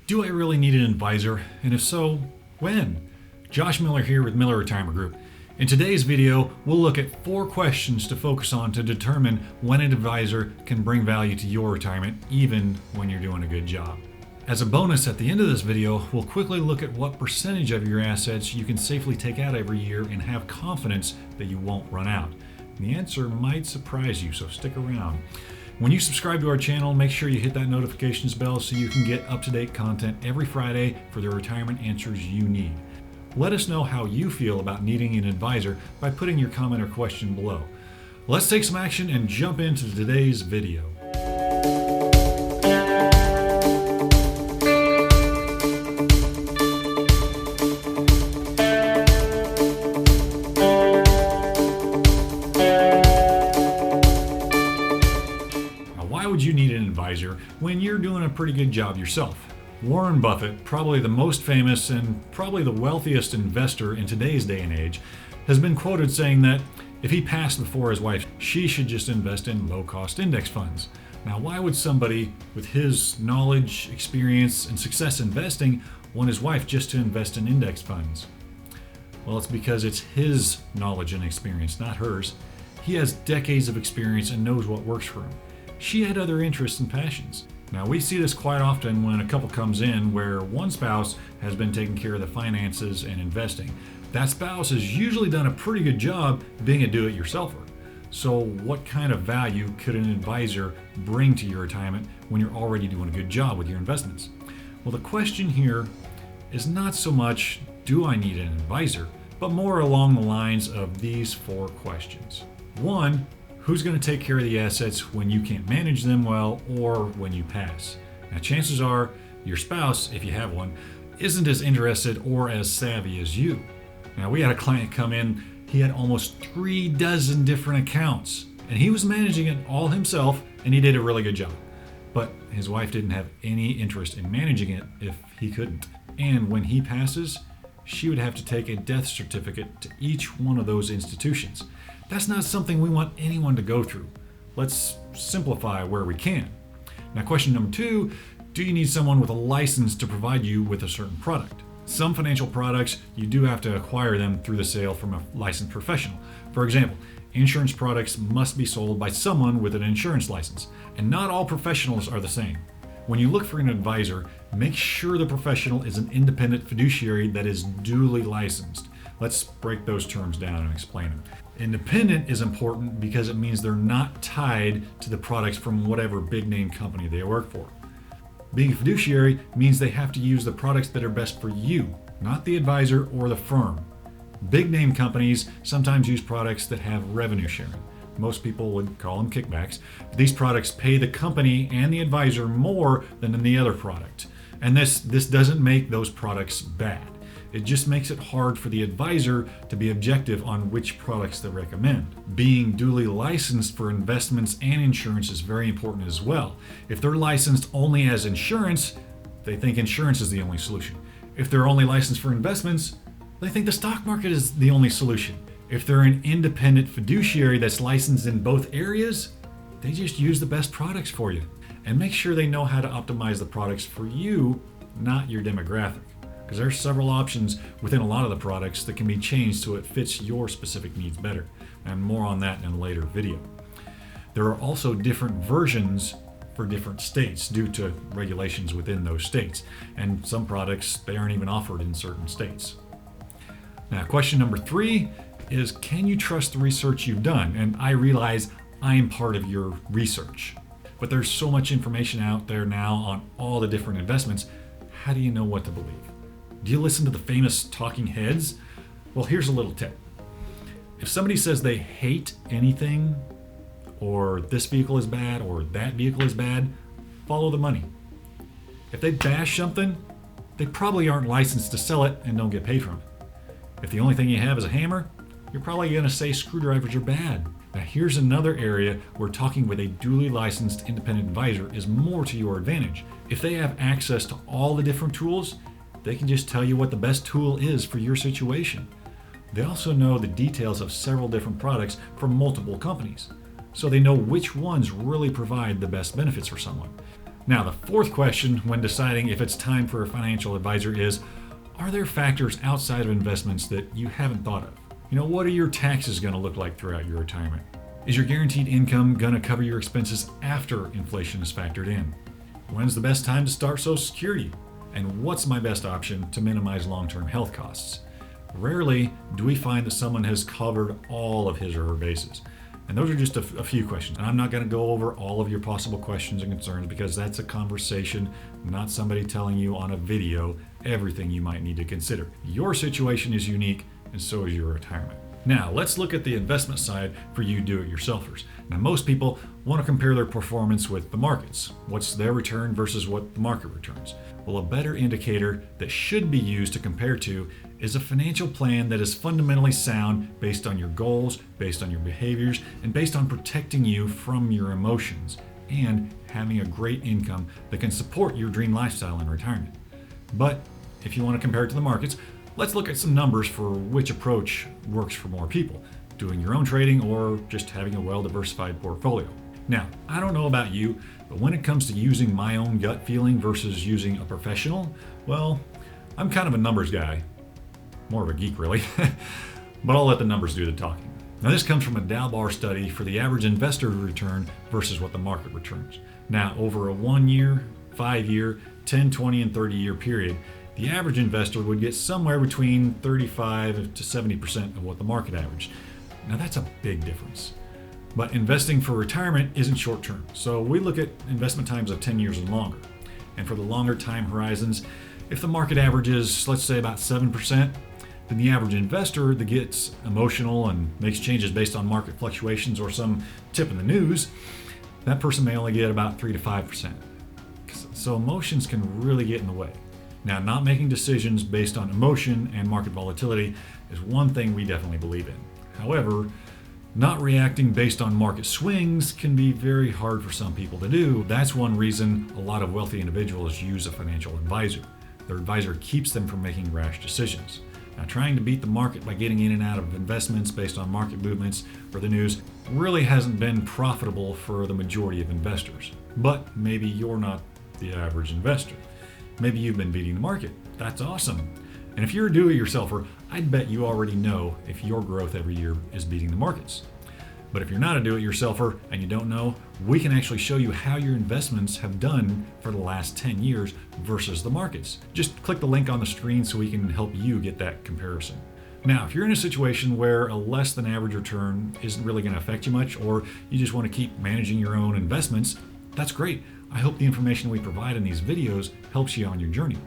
Do I really need an advisor? And if so, when? Josh Miller here with Miller Retirement Group. In today's video, we'll look at 4 questions to focus on to determine when an advisor can bring value to your retirement, even when you're doing a good job. As a bonus, at the end of this video, we'll quickly look at what percentage of your assets you can safely take out every year and have confidence that you won't run out. The answer might surprise you, so stick around. When you subscribe to our channel, make sure you hit that notifications bell so you can get up-to-date content every Friday for the retirement answers you need. Let us know how you feel about needing an advisor by putting your comment or question below. Let's take some action and jump into today's video. Why would you need an advisor when you're doing a pretty good job yourself? Warren Buffett, probably the most famous and probably the wealthiest investor in today's day and age, has been quoted saying that if he passed before his wife, she should just invest in low-cost index funds. Now, why would somebody with his knowledge, experience, and success investing want his wife just to invest in index funds? Well, it's because it's his knowledge and experience, not hers. He has decades of experience and knows what works for him. She had other interests and passions. Now, we see this quite often when a couple comes in where one spouse has been taking care of the finances and investing. That spouse has usually done a pretty good job being a do-it-yourselfer. So what kind of value could an advisor bring to your retirement when you're already doing a good job with your investments? Well, the question here is not so much, do I need an advisor, but more along the lines of these 4 questions. 1, who's going to take care of the assets when you can't manage them well or when you pass? Now, chances are your spouse, if you have one, isn't as interested or as savvy as you. Now, we had a client come in, he had almost 3 dozen different accounts, and he was managing it all himself, and he did a really good job. But his wife didn't have any interest in managing it if he couldn't. And when he passes, she would have to take a death certificate to each one of those institutions. That's not something we want anyone to go through. Let's simplify where we can. Now, question number 2, do you need someone with a license to provide you with a certain product? Some financial products, you do have to acquire them through the sale from a licensed professional. For example, insurance products must be sold by someone with an insurance license, and not all professionals are the same. When you look for an advisor, make sure the professional is an independent fiduciary that is duly licensed. Let's break those terms down and explain them. Independent is important because it means they're not tied to the products from whatever big name company they work for. Being a fiduciary means they have to use the products that are best for you, not the advisor or the firm. Big name companies sometimes use products that have revenue sharing. Most people would call them kickbacks. These products pay the company and the advisor more than any other product. And this doesn't make those products bad. It just makes it hard for the advisor to be objective on which products they recommend. Being duly licensed for investments and insurance is very important as well. If they're licensed only as insurance, they think insurance is the only solution. If they're only licensed for investments, they think the stock market is the only solution. If they're an independent fiduciary that's licensed in both areas, they just use the best products for you. And make sure they know how to optimize the products for you, not your demographic. Because there are several options within a lot of the products that can be changed so it fits your specific needs better. And more on that in a later video. There are also different versions for different states due to regulations within those states. And some products, they aren't even offered in certain states. Now, question number 3 is, can you trust the research you've done? And I realize I'm part of your research. But there's so much information out there now on all the different investments. How do you know what to believe? Do you listen to the famous talking heads? Well, here's a little tip. If somebody says they hate anything, or this vehicle is bad, or that vehicle is bad, follow the money. If they bash something, they probably aren't licensed to sell it and don't get paid from it. If the only thing you have is a hammer, you're probably going to say screwdrivers are bad. Now, here's another area where talking with a duly licensed independent advisor is more to your advantage. If they have access to all the different tools, they can just tell you what the best tool is for your situation. They also know the details of several different products from multiple companies, so they know which ones really provide the best benefits for someone. Now, the fourth question when deciding if it's time for a financial advisor is, are there factors outside of investments that you haven't thought of? What are your taxes going to look like throughout your retirement? Is your guaranteed income going to cover your expenses after inflation is factored in? When's the best time to start Social Security? And what's my best option to minimize long-term health costs? Rarely do we find that someone has covered all of his or her bases. And those are just a few questions. And I'm not going to go over all of your possible questions and concerns because that's a conversation, not somebody telling you on a video everything you might need to consider. Your situation is unique, and so is your retirement. Now, let's look at the investment side for you do-it-yourselfers. Now, most people want to compare their performance with the markets. What's their return versus what the market returns? Well, a better indicator that should be used to compare to is a financial plan that is fundamentally sound based on your goals, based on your behaviors, and based on protecting you from your emotions and having a great income that can support your dream lifestyle in retirement. But if you want to compare it to the markets, let's look at some numbers for which approach works for more people, doing your own trading or just having a well-diversified portfolio. Now, I don't know about you, but when it comes to using my own gut feeling versus using a professional, well, I'm kind of a numbers guy. More of a geek, really. But I'll let the numbers do the talking. Now, this comes from a Dalbar study for the average investor return versus what the market returns. Now, over a 1 year, 5 year, 10, 20, and 30 year period, the average investor would get somewhere between 35 to 70% of what the market averaged. Now, that's a big difference. But investing for retirement isn't short term. So we look at investment times of 10 years and longer. And for the longer time horizons, if the market averages, let's say about 7%, then the average investor that gets emotional and makes changes based on market fluctuations or some tip in the news, that person may only get about 3 to 5%. So emotions can really get in the way. Now, not making decisions based on emotion and market volatility is one thing we definitely believe in. However, not reacting based on market swings can be very hard for some people to do. That's one reason a lot of wealthy individuals use a financial advisor. Their advisor keeps them from making rash decisions. Now, trying to beat the market by getting in and out of investments based on market movements or the news really hasn't been profitable for the majority of investors. But maybe you're not the average investor. Maybe you've been beating the market. That's awesome. And if you're a do-it-yourselfer, I'd bet you already know if your growth every year is beating the markets. But if you're not a do-it-yourselfer and you don't know, we can actually show you how your investments have done for the last 10 years versus the markets. Just click the link on the screen so we can help you get that comparison. Now, if you're in a situation where a less than average return isn't really going to affect you much, or you just want to keep managing your own investments, that's great. I hope the information we provide in these videos helps you on your journey.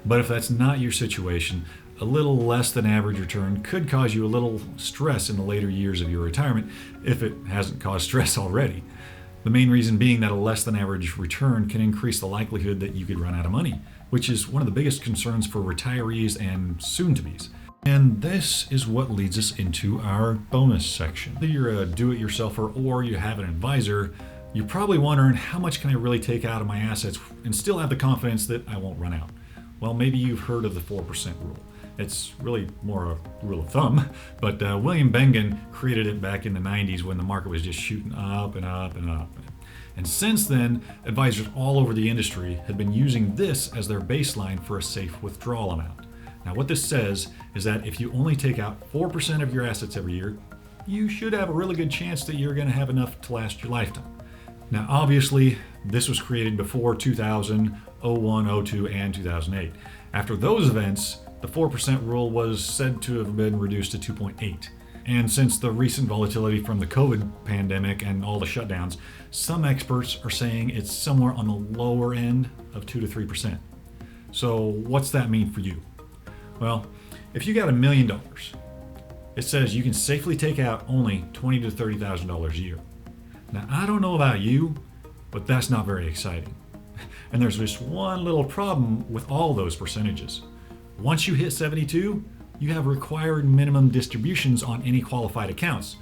But if that's not your situation, a little less than average return could cause you a little stress in the later years of your retirement if it hasn't caused stress already. The main reason being that a less than average return can increase the likelihood that you could run out of money, which is one of the biggest concerns for retirees and soon-to-bes. And this is what leads us into our bonus section. Whether you're a do-it-yourselfer or you have an advisor, you're probably wondering, how much can I really take out of my assets and still have the confidence that I won't run out? Well, maybe you've heard of the 4% rule. It's really more a rule of thumb, but William Bengen created it back in the 90s when the market was just shooting up and up and up. And since then, advisors all over the industry have been using this as their baseline for a safe withdrawal amount. Now, what this says is that if you only take out 4% of your assets every year, you should have a really good chance that you're going to have enough to last your lifetime. Now, obviously, this was created before 2000, 01, 02, and 2008. After those events, the 4% rule was said to have been reduced to 2.8. And since the recent volatility from the COVID pandemic and all the shutdowns, some experts are saying it's somewhere on the lower end of 2 to 3%. So what's that mean for you? Well, if you got $1 million, it says you can safely take out only $20,000 to $30,000 a year. Now, I don't know about you, but that's not very exciting. And there's just one little problem with all those percentages. Once you hit 72, you have required minimum distributions on any qualified accounts.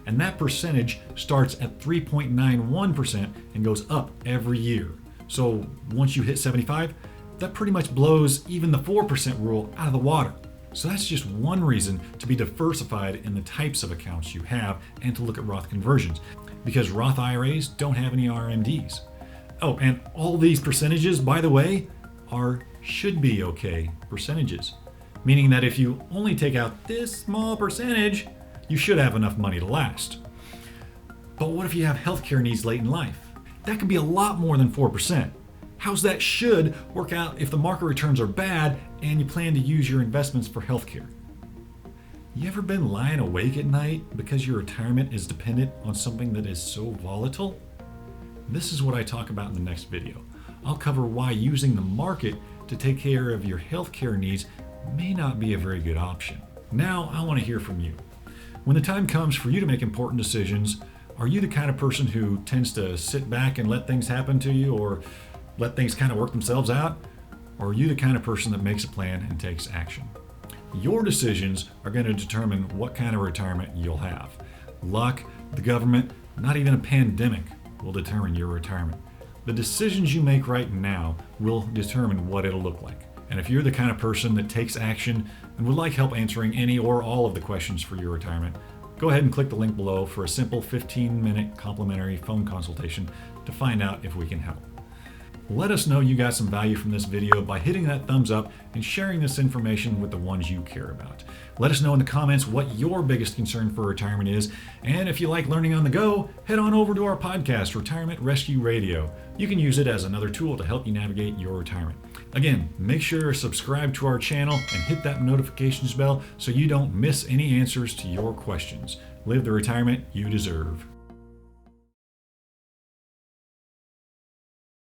And that percentage starts at 3.91% and goes up every year. So once you hit 75, that pretty much blows even the 4% rule out of the water. So that's just one reason to be diversified in the types of accounts you have and to look at Roth conversions, because Roth IRAs don't have any RMDs. Oh, and all these percentages, by the way, are should be okay percentages, meaning that if you only take out this small percentage, you should have enough money to last. But what if you have healthcare needs late in life? That could be a lot more than 4%. How's that should work out if the market returns are bad and you plan to use your investments for healthcare? You ever been lying awake at night because your retirement is dependent on something that is so volatile? This is what I talk about in the next video. I'll cover why using the market to take care of your healthcare needs may not be a very good option. Now, I want to hear from you. When the time comes for you to make important decisions, are you the kind of person who tends to sit back and let things happen to you, or let things kind of work themselves out? Or are you the kind of person that makes a plan and takes action? Your decisions are going to determine what kind of retirement you'll have. Luck, the government, not even a pandemic will determine your retirement. The decisions you make right now will determine what it'll look like. And if you're the kind of person that takes action and would like help answering any or all of the questions for your retirement, go ahead and click the link below for a simple 15-minute complimentary phone consultation to find out if we can help. Let us know you got some value from this video by hitting that thumbs up and sharing this information with the ones you care about. Let us know in the comments what your biggest concern for retirement is, and if you like learning on the go, head on over to our podcast, Retirement Rescue Radio. You can use it as another tool to help you navigate your retirement. Again, make sure to subscribe to our channel and hit that notifications bell so you don't miss any answers to your questions. Live the retirement you deserve.